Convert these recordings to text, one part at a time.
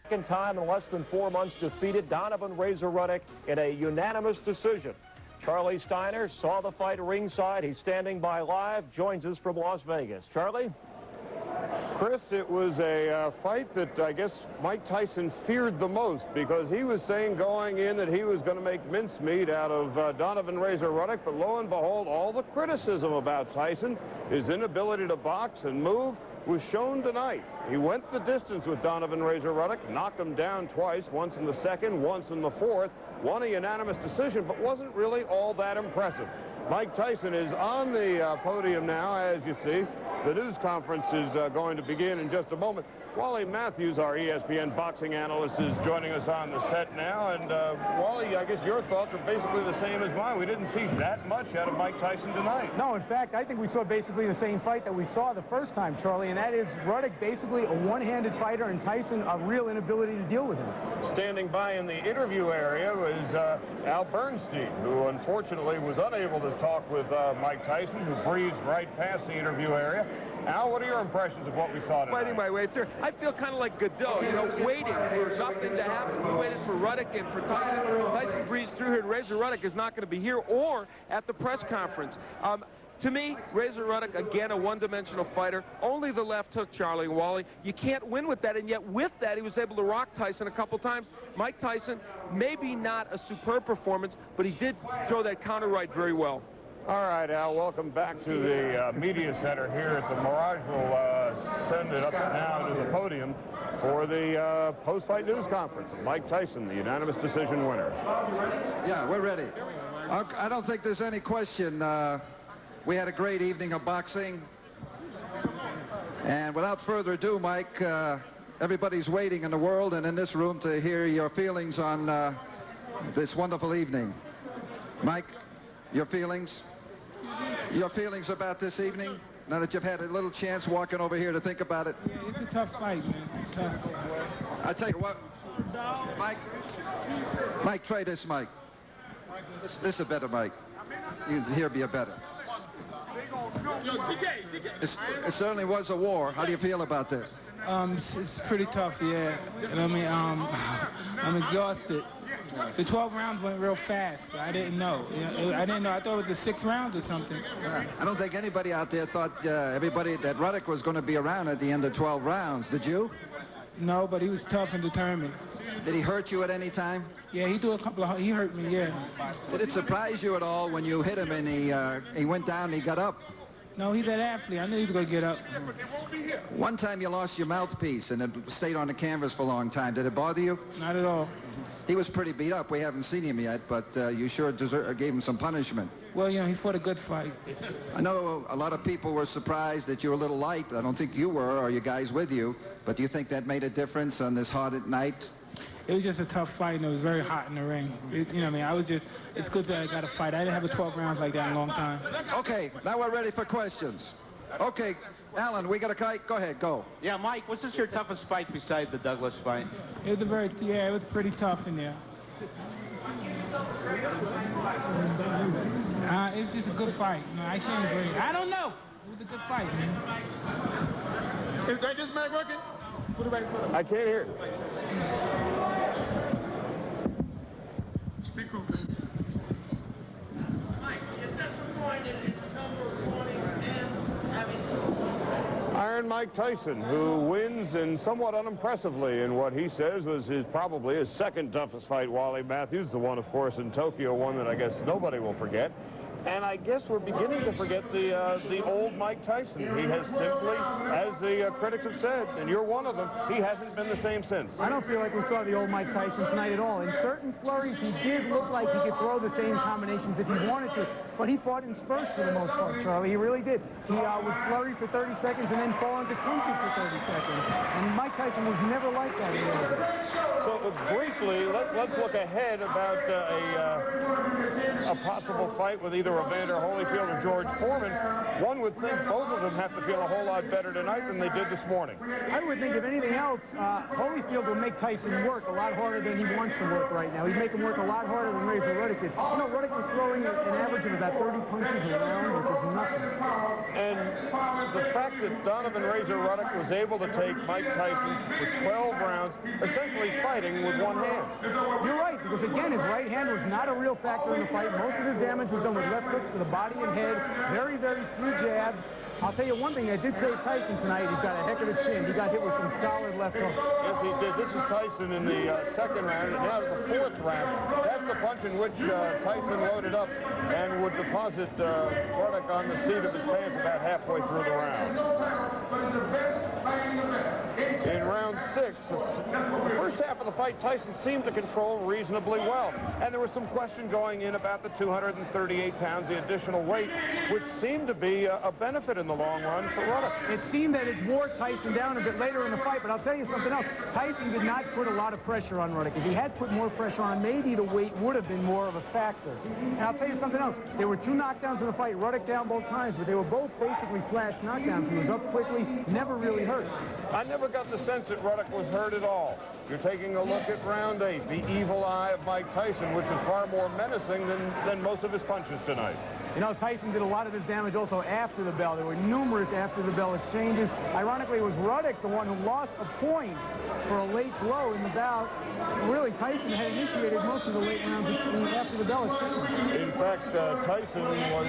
Second time in less than 4 months defeated Donovan Ruddock in a unanimous decision. Charlie Steiner saw the fight ringside. He's standing by live, joins us from Las Vegas. Charlie? Chris, it was a fight that I guess Mike Tyson feared the most, because he was saying going in that he was going to make mincemeat out of Donovan Ruddock, but lo and behold, all the criticism about Tyson, his inability to box and move, was shown tonight. He went the distance with Donovan Ruddock, knocked him down twice, once in the second, once in the fourth, won a unanimous decision, but wasn't really all that impressive. Mike Tyson is on the podium now, as you see. The news conference is going to begin in just a moment. Wally Matthews, our ESPN boxing analyst, is joining us on the set now. And Wally, I guess your thoughts are basically the same as mine. We didn't see that much out of Mike Tyson tonight. No, in fact, I think we saw basically the same fight that we saw the first time, Charlie, and that is Ruddock basically a one-handed fighter and Tyson a real inability to deal with him. Standing by in the interview area was Al Bernstein, who unfortunately was unable to talk with Mike Tyson, who breezed right past the interview area. Al, what are your impressions of what we saw tonight? Fighting my way through. I feel kind of like Godot, you know, waiting for something to happen. We waited for Ruddock and for Tyson. Tyson breezed through here, and Ruddock is not going to be here or at the press conference. To me, Ruddock, again, a one-dimensional fighter. Only the left hook, Charlie and Wally. You can't win with that, and yet with that, he was able to rock Tyson a couple times. Mike Tyson, maybe not a superb performance, but he did throw that counter right very well. All right, Al, welcome back to the media center here at the Mirage. We'll send it up now to the podium for the post-fight news conference. Mike Tyson, the unanimous decision winner. Yeah, we're ready. I don't think there's any question. We had a great evening of boxing. And without further ado, Mike, everybody's waiting in the world and in this room to hear your feelings on this wonderful evening. Mike, your feelings? Your feelings about this evening, now that you've had a little chance walking over here to think about it? Yeah, it's a tough fight, man. Tough. I tell you what, Mike, try this, Mike. This is a better Mike. Here be a better. It certainly was a war. How do you feel about this? It's pretty tough, yeah. And I mean, I'm exhausted. The 12 rounds went real fast. I didn't know. I didn't know. I thought it was the 6 rounds or something. I don't think anybody out there thought everybody that Ruddock was going to be around at the end of 12 rounds. Did you? No, but he was tough and determined. Did he hurt you at any time? Yeah, he threw a couple of. He hurt me. Yeah. Did it surprise you at all when you hit him and he went down and he got up? No, he's that athlete. I knew he was going to get up. One time you lost your mouthpiece and it stayed on the canvas for a long time. Did it bother you? Not at all. He was pretty beat up. We haven't seen him yet, but you sure gave him some punishment. Well, you know, he fought a good fight. I know a lot of people were surprised that you were a little light. I don't think you were, or your guys with you. But do you think that made a difference on this hot night? It was just a tough fight, and it was very hot in the ring. You know what I mean? It's good that I got a fight. I didn't have a 12 rounds like that in a long time. Okay, now we're ready for questions. Okay, Alan, we got a kite. Go ahead, go. Yeah, Mike, was this your toughest fight besides the Douglas fight? It was it was pretty tough in there. It was just a good fight. No, I can't agree. I don't know. It was a good fight, man. Is that just Mac working? Put it right in front of me. I can't hear it. Speak up, baby. Mike, you're disappointed in the number of warnings and having to... Iron Mike Tyson, who wins and somewhat unimpressively in what he says was probably his second toughest fight, Wally Matthews, the one, of course, in Tokyo, one that I guess nobody will forget. And I guess we're beginning to forget the old Mike Tyson. He has simply, as the critics have said, and you're one of them, he hasn't been the same since. I don't feel like we saw the old Mike Tyson tonight at all. In certain flurries, he did look like he could throw the same combinations if he wanted to, but he fought in spurts for the most part, Charlie. He really did. He would flurry for 30 seconds and then fall into clinches for 30 seconds. And Mike Tyson was never like that in the So briefly, let's look ahead about a possible fight with either Evander Holyfield or George Foreman. One would think both of them have to feel a whole lot better tonight than they did this morning. I would think if anything else, Holyfield will make Tyson work a lot harder than he wants to work right now. He'd make him work a lot harder than Ruddock did. You know, Ruddock was throwing an average of about about 30 punches a round, which is nothing. And the fact that Donovan Razor Ruddock was able to take Mike Tyson for 12 rounds, essentially fighting with one hand. You're right, because again, his right hand was not a real factor in the fight. Most of his damage was done with left hooks to the body and head. Very, very few jabs. I'll tell you one thing that did save Tyson tonight. He's got a heck of a chin. He got hit with some solid left hooks. Yes, he did. This is Tyson in the second round, and now to the fourth round. That's the punch in which Tyson loaded up and would deposit Ruddock on the seat of his pants about halfway through the round. In round 6, the first half of the fight, Tyson seemed to control reasonably well. And there was some question going in about the 238 pounds, the additional weight, which seemed to be a benefit in the long run for Ruddock. It seemed that it wore Tyson down a bit later in the fight, but I'll tell you something else. Tyson did not put a lot of pressure on Ruddock. If he had put more pressure on, maybe the weight would have been more of a factor. And I'll tell you something else. There were 2 knockdowns in the fight. Ruddock down both times, but they were both basically flash knockdowns. He was up quickly, never really hurt. I never got the sense that Ruddock was hurt at all. You're taking a look at round 8, the evil eye of Mike Tyson, which is far more menacing than most of his punches tonight. You know, Tyson did a lot of his damage also after the bell. There were numerous after-the-bell exchanges. Ironically, it was Ruddock, the one who lost a point for a late blow in the bout. Really, Tyson had initiated most of the late rounds after the bell exchanges. In fact, Tyson was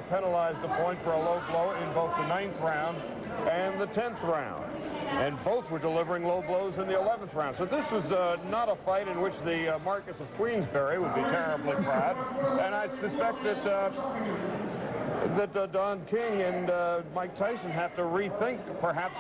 penalized a point for a low blow in both the 9th round and the 10th round. And both were delivering low blows in the 11th round. So this was not a fight in which the Marcus of Queensberry would be terribly proud. And I suspect that Don King and Mike Tyson have to rethink perhaps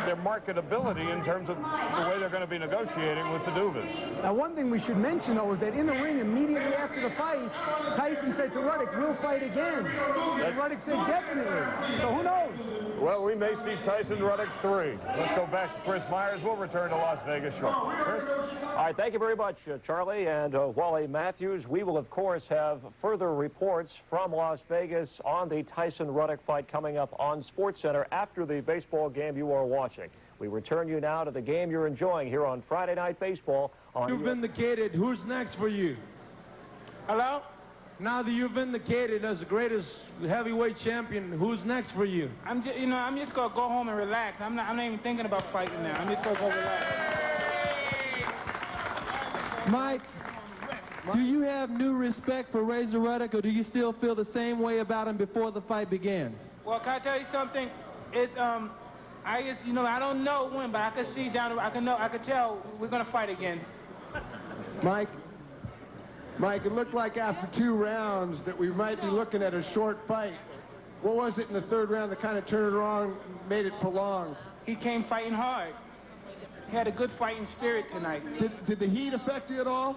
their marketability in terms of the way they're going to be negotiating with the Duvas. Now, one thing we should mention, though, is that in the ring immediately after the fight, Tyson said to Ruddock, "We'll fight again." And Ruddock said, "Definitely." So who knows? Well, we may see Tyson Ruddock 3. Let's go back to Chris Myers. We'll return to Las Vegas shortly. Chris? All right, thank you very much, Charlie and Wally Matthews. We will, of course, have further reports from Las Vegas on the Tyson-Ruddock fight coming up on SportsCenter after the baseball game you are watching. We return you now to the game you're enjoying here on Friday Night Baseball. You've vindicated. Who's next for you? Hello? Now that you've vindicated as the greatest heavyweight champion, who's next for you? I'm just gonna go home and relax. I'm not even thinking about fighting now. I'm just gonna go relax. Mike, do you have new respect for Razor Ruddock, or do you still feel the same way about him before the fight began? Well, can I tell you something? I just, I don't know when, but I can see down. I can tell we're gonna fight again. Mike, it looked like after 2 rounds that we might be looking at a short fight. What was it in the 3rd round that kind of turned it around, made it prolonged? He came fighting hard. He had a good fighting spirit tonight. Did the heat affect you at all?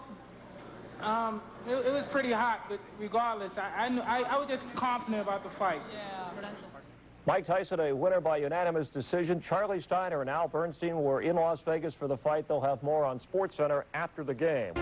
It was pretty hot, but regardless, I was just confident about the fight. Mike Tyson, a winner by unanimous decision. Charlie Steiner and Al Bernstein were in Las Vegas for the fight. They'll have more on SportsCenter after the game.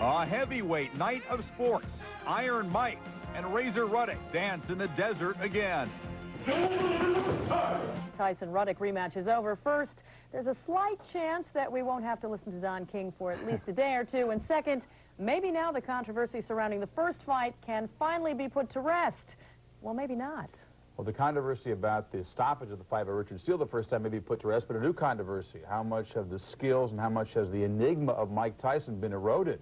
A heavyweight night of sports. Iron Mike and Razor Ruddock dance in the desert again. Tyson-Ruddock rematch is over. First, there's a slight chance that we won't have to listen to Don King for at least a day or two. And second, maybe now the controversy surrounding the first fight can finally be put to rest. Well, maybe not. Well, the controversy about the stoppage of the fight by Richard Steele the first time may be put to rest, but a new controversy. How much have the skills and how much has the enigma of Mike Tyson been eroded?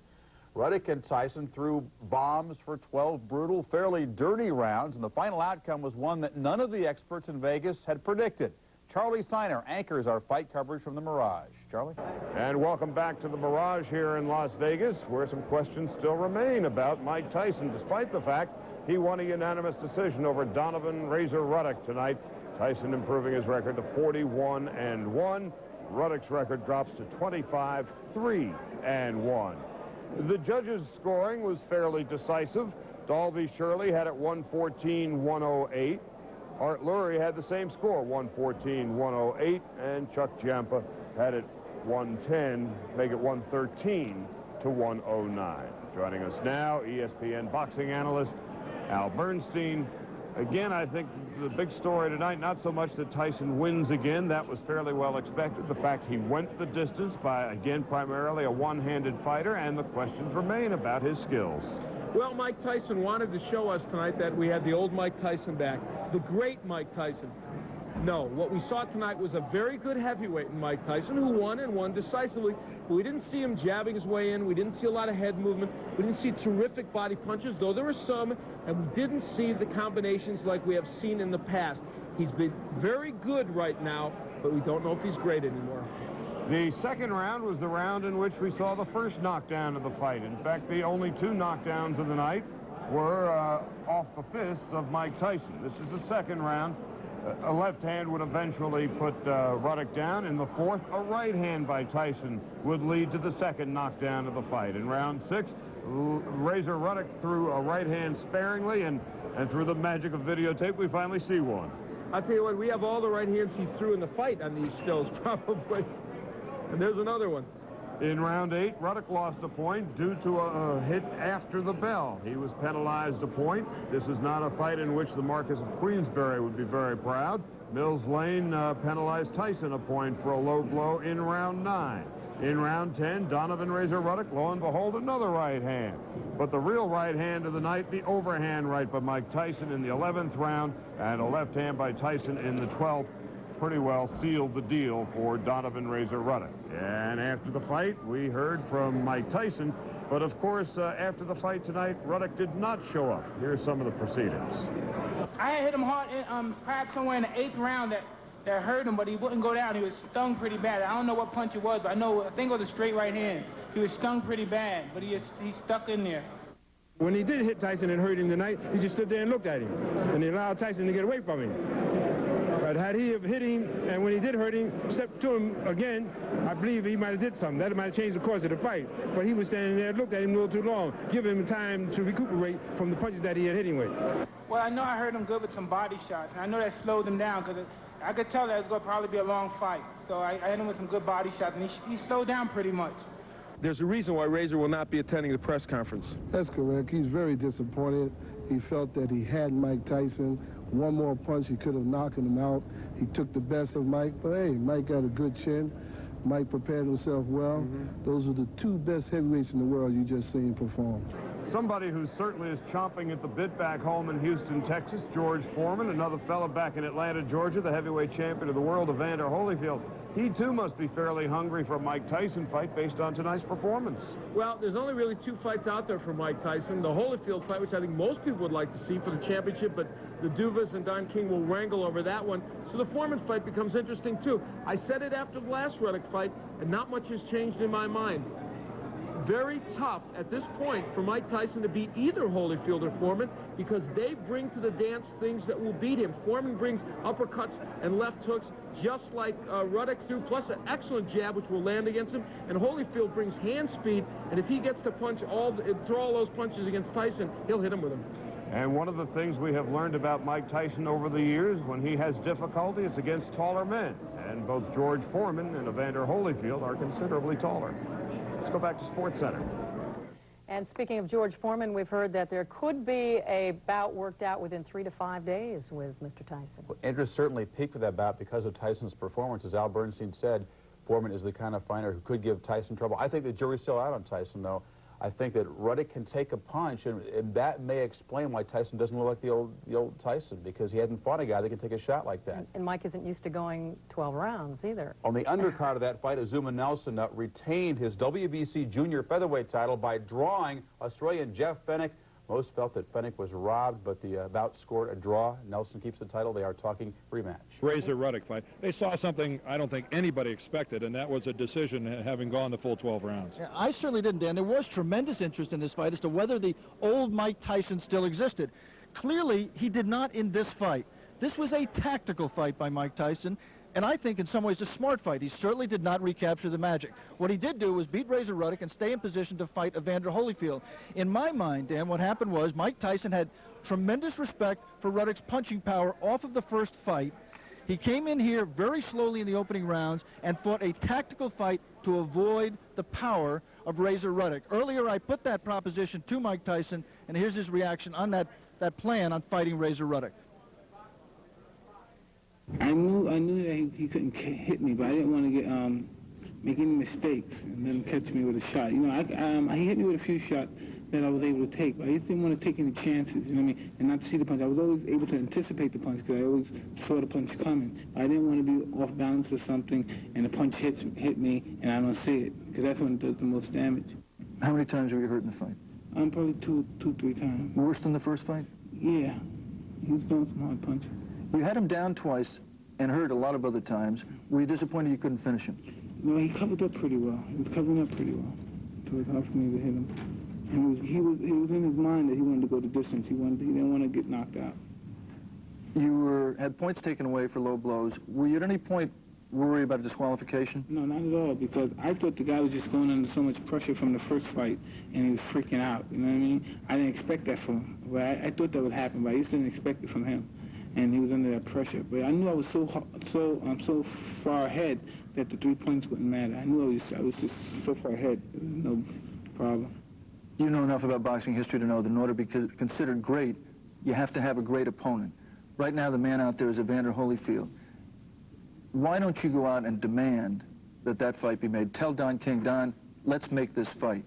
Ruddock and Tyson threw bombs for 12 brutal, fairly dirty rounds, and the final outcome was one that none of the experts in Vegas had predicted. Charlie Steiner anchors our fight coverage from the Mirage. Charlie? And welcome back to the Mirage here in Las Vegas, where some questions still remain about Mike Tyson, despite the fact he won a unanimous decision over Donovan Razor Ruddock tonight. Tyson improving his record to 41-1. Ruddock's record drops to 25-3-1. The judges' scoring was fairly decisive. Dalby Shirley had it 114-108. Art Lurie had the same score, 114-108, and Chuck Giampa had it 110, make it 113-109. Joining us now, ESPN boxing analyst Al Bernstein. Again, I think the big story tonight, not so much that Tyson wins again. That was fairly well expected. The fact he went the distance by, again, primarily a one-handed fighter, and the questions remain about his skills. Well, Mike Tyson wanted to show us tonight that we had the old Mike Tyson back, the great Mike Tyson. No, what we saw tonight was a very good heavyweight in Mike Tyson, who won and won decisively. But we didn't see him jabbing his way in. We didn't see a lot of head movement. We didn't see terrific body punches, though there were some. And we didn't see the combinations like we have seen in the past. He's been very good right now, but we don't know if he's great anymore. The second round was the round in which we saw the first knockdown of the fight. In fact, the only two knockdowns of the night were off the fists of Mike Tyson. This is the second round. A left hand would eventually put Ruddock down. In the fourth, a right hand by Tyson would lead to the second knockdown of the fight. In round 6, Razor Ruddock threw a right hand sparingly, and through the magic of videotape, we finally see one. I'll tell you what, we have all the right hands he threw in the fight on these stills, probably. And there's another one. In round 8, Ruddock lost a point due to a hit after the bell. He was penalized a point. This is not a fight in which the Marquis of Queensberry would be very proud. Mills Lane penalized Tyson a point for a low blow in round 9. In round 10, Donovan Razor Ruddock, lo and behold, another right hand. But the real right hand of the night, the overhand right by Mike Tyson in the 11th round, and a left hand by Tyson in the 12th. Pretty well sealed the deal for Donovan Razor Ruddock. And after the fight, we heard from Mike Tyson. But of course, after the fight tonight, Ruddock did not show up. Here's some of the proceedings. I had hit him hard, perhaps somewhere in the 8th round that hurt him, but he wouldn't go down. He was stung pretty bad. I don't know what punch it was, but I think it was a straight right hand. He was stung pretty bad, but he stuck in there. When he did hit Tyson and hurt him tonight, he just stood there and looked at him. And he allowed Tyson to get away from him. But had he have hit him, and when he did hurt him, stepped to him again, I believe he might have did something. That might have changed the course of the fight. But he was standing there, looked at him a little too long, giving him time to recuperate from the punches that he had hit him with. Well, I know I hurt him good with some body shots, and I know that slowed him down, because I could tell that it was going to probably be a long fight. So I hit him with some good body shots, and he slowed down pretty much. There's a reason why Razor will not be attending the press conference. That's correct. He's very disappointed. He felt that he had Mike Tyson. One more punch, he could have knocked him out. He took the best of Mike, but hey, Mike got a good chin. Mike prepared himself well. Those are the two best heavyweights in the world you just seen perform. Somebody who certainly is chomping at the bit back home in Houston, Texas, George Foreman, another fella back in Atlanta, Georgia, the heavyweight champion of the world, Evander Holyfield. He, too, must be fairly hungry for a Mike Tyson fight based on tonight's performance. Well, there's only really 2 fights out there for Mike Tyson. The Holyfield fight, which I think most people would like to see for the championship, but the Duvas and Don King will wrangle over that one. So the Foreman fight becomes interesting, too. I said it after the last Ruddock fight, and not much has changed in my mind. Very tough at this point for Mike Tyson to beat either Holyfield or Foreman, because they bring to the dance things that will beat him. Foreman brings uppercuts and left hooks just like Ruddock threw, plus an excellent jab which will land against him. And Holyfield brings hand speed, and if he gets to throw all those punches against Tyson, he'll hit him with them. And one of the things we have learned about Mike Tyson over the years, when he has difficulty, it's against taller men. And both George Foreman and Evander Holyfield are considerably taller. Let's go back to Sports Center. And speaking of George Foreman, we've heard that there could be a bout worked out within 3 to 5 days with Mr. Tyson. Well, interest certainly peaked for that bout because of Tyson's performance. As Al Bernstein said, Foreman is the kind of fighter who could give Tyson trouble. I think the jury's still out on Tyson, though. I think that Ruddock can take a punch, and that may explain why Tyson doesn't look like the old Tyson, because he hasn't fought a guy that can take a shot like that. And Mike isn't used to going 12 rounds either. On the undercard of that fight, Azuma Nelson retained his WBC junior featherweight title by drawing Australian Jeff Fenech. Most felt that Fenech was robbed, but the bout scored a draw. Nelson keeps the title. They are talking rematch. Razor Ruddock fight. They saw something I don't think anybody expected, and that was a decision having gone the full 12 rounds. Yeah, I certainly didn't, Dan. There was tremendous interest in this fight as to whether the old Mike Tyson still existed. Clearly, he did not in this fight. This was a tactical fight by Mike Tyson, and I think in some ways a smart fight. He certainly did not recapture the magic. What he did do was beat Razor Ruddock and stay in position to fight Evander Holyfield. In my mind, Dan, what happened was Mike Tyson had tremendous respect for Ruddock's punching power off of the first fight. He came in here very slowly in the opening rounds and fought a tactical fight to avoid the power of Razor Ruddock. Earlier, I put that proposition to Mike Tyson, and here's his reaction on that plan on fighting Razor Ruddock. I knew that he couldn't hit me, but I didn't want to get make any mistakes and then catch me with a shot. You know, he hit me with a few shots that I was able to take, but I just didn't want to take any chances, you know what I mean, and not see the punch. I was always able to anticipate the punch because I always saw the punch coming. I didn't want to be off balance or something and the punch hit me and I don't see it, because that's when it does the most damage. How many times were you hurt in the fight? Probably two, 3 times. Worse than the first fight? Yeah. He was throwing some hard punches. You had him down twice and hurt a lot of other times. Were you disappointed you couldn't finish him? No, he covered up pretty well. He was covering up pretty well. So it was hard for me to hit him. And he was in his mind that he wanted to go the distance. He didn't want to get knocked out. You had points taken away for low blows. Were you at any point worried about a disqualification? No, not at all, because I thought the guy was just going under so much pressure from the first fight, and he was freaking out, you know what I mean? I didn't expect that from him. But I thought that would happen, but I just didn't expect it from him. And he was under that pressure. But I knew I was so far ahead that the 3 points wouldn't matter. I knew I was just so far ahead, no problem. You know enough about boxing history to know that in order to be considered great, you have to have a great opponent. Right now, the man out there is Evander Holyfield. Why don't you go out and demand that fight be made? Tell Don King, Don, let's make this fight.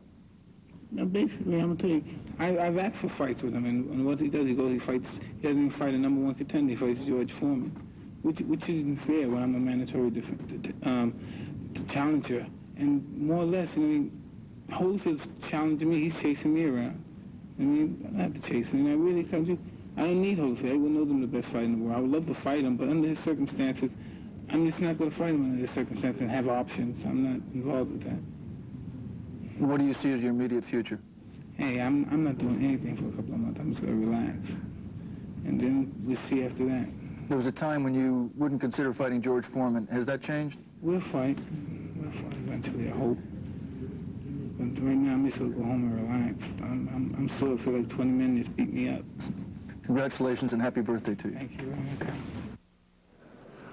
Now, basically, I'm going to tell you, I've asked for fights with him, and what he does, he doesn't even fight a #1 contender, he fights George Foreman, which isn't fair when I'm a mandatory challenger. And more or less, I mean, Holyfield's challenging me, he's chasing me around. I mean, I don't have to chase him, and I really come to, I don't need Holyfield. I wouldn't know them the best fighter in the world. I would love to fight him, but under his circumstances, I'm just not going to fight him under his circumstances and have options. I'm not involved with that. What do you see as your immediate future? Hey, I'm not doing anything for a couple of months. I'm just going to relax. And then we'll see after that. There was a time when you wouldn't consider fighting George Foreman. Has that changed? We'll fight. We'll fight eventually, I hope. But right now, I'm just going to go home and relax. I'm sore. I feel like 20 men just beat me up. Congratulations and happy birthday to you. Thank you very much.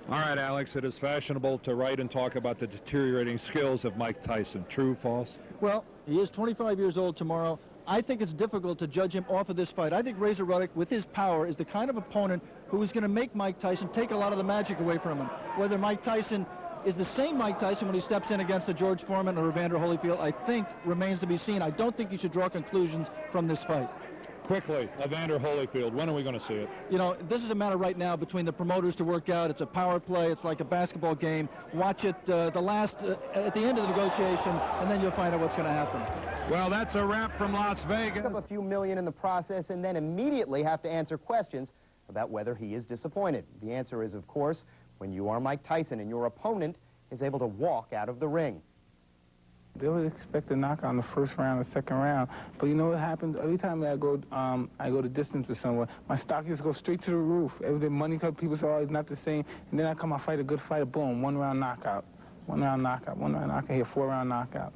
All right, Alex, it is fashionable to write and talk about the deteriorating skills of Mike Tyson. True, false? Well, he is 25 years old tomorrow. I think it's difficult to judge him off of this fight. I think Razor Ruddock, with his power, is the kind of opponent who is going to make Mike Tyson take a lot of the magic away from him. Whether Mike Tyson is the same Mike Tyson when he steps in against a George Foreman or Evander Holyfield, I think remains to be seen. I don't think you should draw conclusions from this fight. Quickly, Evander Holyfield, when are we going to see it? You know, this is a matter right now between the promoters to work out. It's a power play. It's like a basketball game. Watch it at the end of the negotiation, and then you'll find out what's going to happen. Well, that's a wrap from Las Vegas. Up a few million in the process and then immediately have to answer questions about whether he is disappointed. The answer is, of course, when you are Mike Tyson and your opponent is able to walk out of the ring. They would expect a knockout in the first round or second round, but you know what happens? Every time I go the distance with someone, my stock just goes straight to the roof. Every money cut, people say, oh, it's not the same, and then I come, I fight a good fighter, boom, 1 round knockout, 1 round knockout, 1 round knockout, here, 4 round knockout.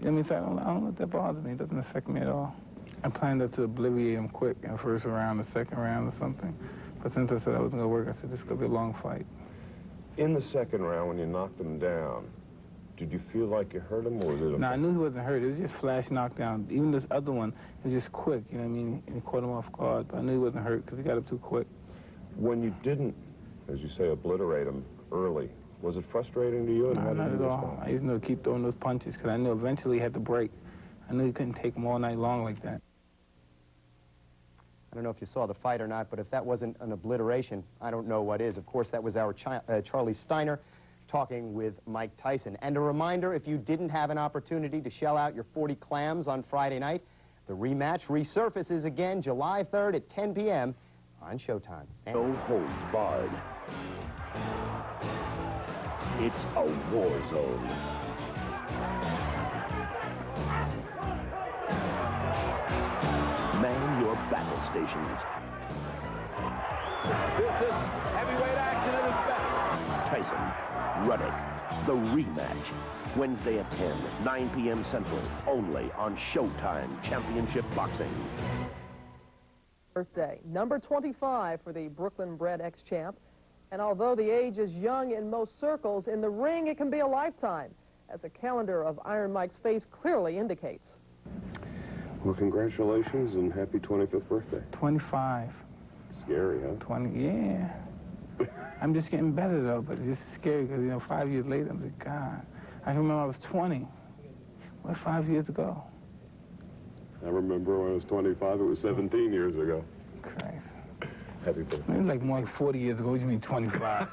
I mean, so I don't let that bother me. It doesn't affect me at all. I planned to obliviate him quick in the first round, the second round, or something. But since I said I wasn't going to work, I said this is going to be a long fight. In the second round, when you knocked him down, did you feel like you hurt him, or was it? No, I knew he wasn't hurt. It was just flash knockdown. Even this other one was just quick, you know what I mean? And he caught him off guard, but I knew he wasn't hurt because he got up too quick. When you didn't, as you say, obliterate him early, was it frustrating to you? No, not at all. I just knew to keep throwing those punches because I knew eventually he had to break. I knew he couldn't take them all night long like that. I don't know if you saw the fight or not, but if that wasn't an obliteration, I don't know what is. Of course, that was our Charlie Steiner talking with Mike Tyson. And a reminder, if you didn't have an opportunity to shell out your 40 clams on Friday night, the rematch resurfaces again July 3rd at 10 p.m. on Showtime. No holds barred. It's a war zone. Man your battle stations. This is heavyweight action at its best. Tyson, Ruddock, the rematch. Wednesday at 10, 9 p.m. Central, only on Showtime Championship Boxing. Birthday, number 25 for the Brooklyn-bred ex-champ. And although the age is young in most circles, in the ring it can be a lifetime, as the calendar of Iron Mike's face clearly indicates. Well, congratulations and happy 25th birthday. 25. Scary, huh? 20, yeah. I'm just getting better, though, but it's just scary because, you know, 5 years later, I'm like, God. I can remember I was 20. What, 5 years ago? I remember when I was 25, it was 17 years ago. Christ. Happy birthday. It was like more like 40 years ago. What do you mean 25?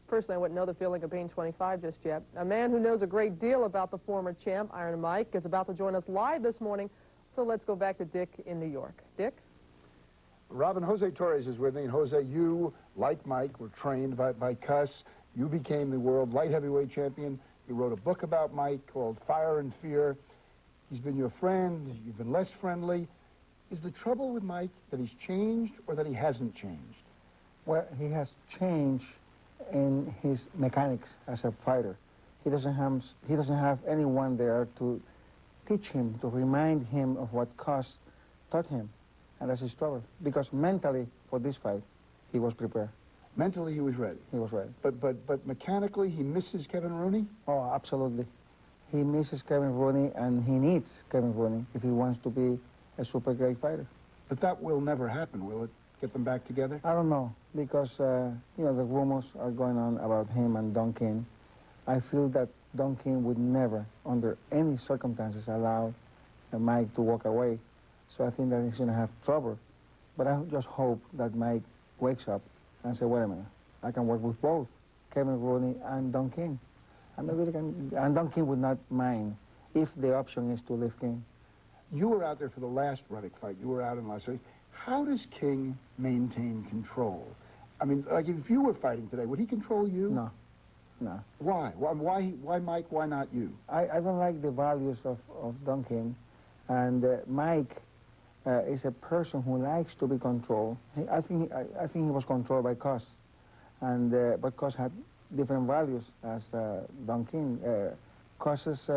Personally, I wouldn't know the feeling of being 25 just yet. A man who knows a great deal about the former champ, Iron Mike, is about to join us live this morning. So let's go back to Dick in New York. Dick? Robin, Jose Torres is with me. And Jose, you, like Mike, were trained by Cuss. You became the world light heavyweight champion. You wrote a book about Mike called Fire and Fear. He's been your friend. You've been less friendly. Is the trouble with Mike that he's changed or that he hasn't changed? Well, he has changed in his mechanics as a fighter. He doesn't have anyone there to teach him, to remind him of what Cuss taught him. And that's his trouble. Because mentally, for this fight, he was prepared. Mentally, he was ready. He was ready. But mechanically, he misses Kevin Rooney? Oh, absolutely. He misses Kevin Rooney, and he needs Kevin Rooney if he wants to be a super great fighter. But that will never happen, will it? Get them back together? I don't know, because, you know, the rumors are going on about him and Don King. I feel that Don King would never, under any circumstances, allow Mike to walk away. So I think that he's going to have trouble. But I just hope that Mike wakes up and says, wait a minute, I can work with both Kevin Rooney and Don King. I mean, really can, and Don King would not mind if the option is to leave King. You were out there for the last Ruddock fight. You were out in Las Vegas. How does King maintain control? I mean, like if you were fighting today, would he control you? No, no. Why? Why Mike? Why not you? I don't like the values of Don King. And Mike is a person who likes to be controlled. I think he was controlled by Cuss. And, but Cuss had different values as Don King. Cuss's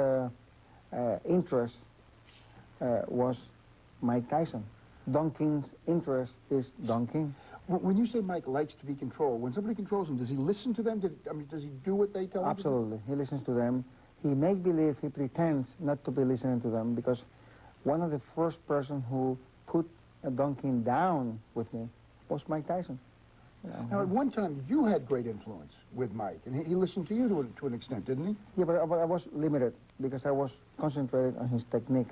interest was Mike Tyson. Don King's interest is Don King. When you say Mike likes to be controlled, when somebody controls him, does he listen to them? Does he do what they tell him? Absolutely. He listens to them. He makes believe, he pretends not to be listening to them, because one of the first person who put Don King down with me was Mike Tyson. Now, at one time, you had great influence with Mike, and he listened to you to an extent, didn't he? Yeah, but I was limited, because I was concentrated on his technique,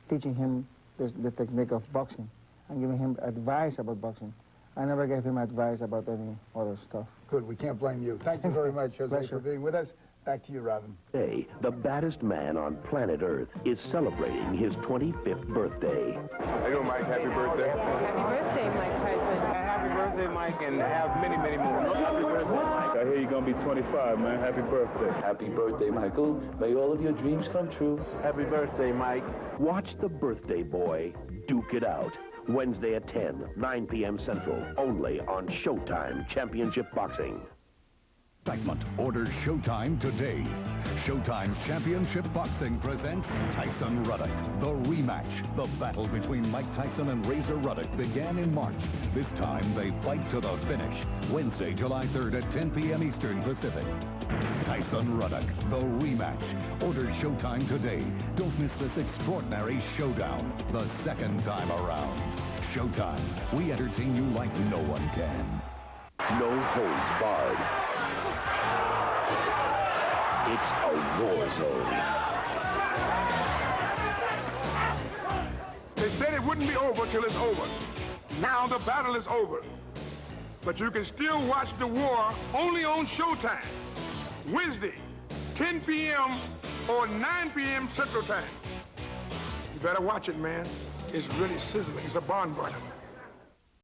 teaching him the technique of boxing, and giving him advice about boxing. I never gave him advice about any other stuff. Good, we can't blame you. Thank you very much, Jose, for being with us. Back to you, Robin. Today, the baddest man on planet Earth is celebrating his 25th birthday. How you doing, Mike? Happy birthday. Happy birthday, Mike Tyson. Happy birthday, Mike, and have many, many more. Happy birthday, Mike. I hear you're going to be 25, man. Happy birthday. Happy birthday, Michael. May all of your dreams come true. Happy birthday, Mike. Watch the birthday boy duke it out. Wednesday at 10, 9 p.m. Central, only on Showtime Championship Boxing. Excitement. Order Showtime today. Showtime Championship Boxing presents Tyson Ruddock. The rematch. The battle between Mike Tyson and Razor Ruddock began in March. This time they fight to the finish. Wednesday, July 3rd at 10 p.m. Eastern Pacific. Tyson Ruddock, the rematch. Order Showtime today. Don't miss this extraordinary showdown. The second time around. Showtime. We entertain you like no one can. No holds barred. It's a war zone. They said it wouldn't be over till it's over. Now the battle is over. But you can still watch the war only on Showtime. Wednesday, 10 p.m. or 9 p.m. Central Time. You better watch it, man. It's really sizzling. It's a barn burner.